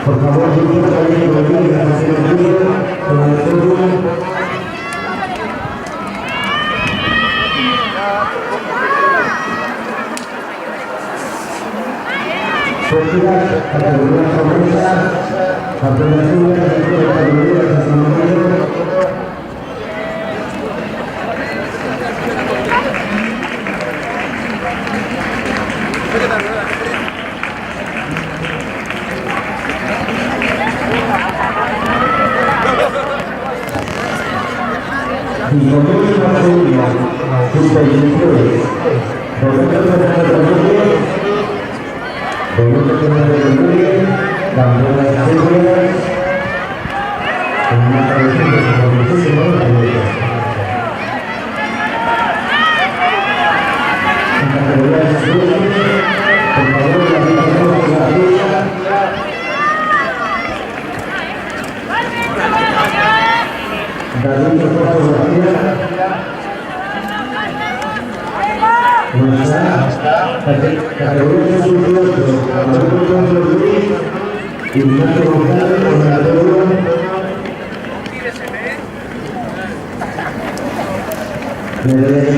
Por favor, y con mucha seguridad, sus bendiciones, nosotros las buenas estrellas, con una tradición de su muchísimo en categoría de salud, por favor, la invitación a la fiesta. David, fotografía. Nuestra categoría de solución, Ignacio González, con la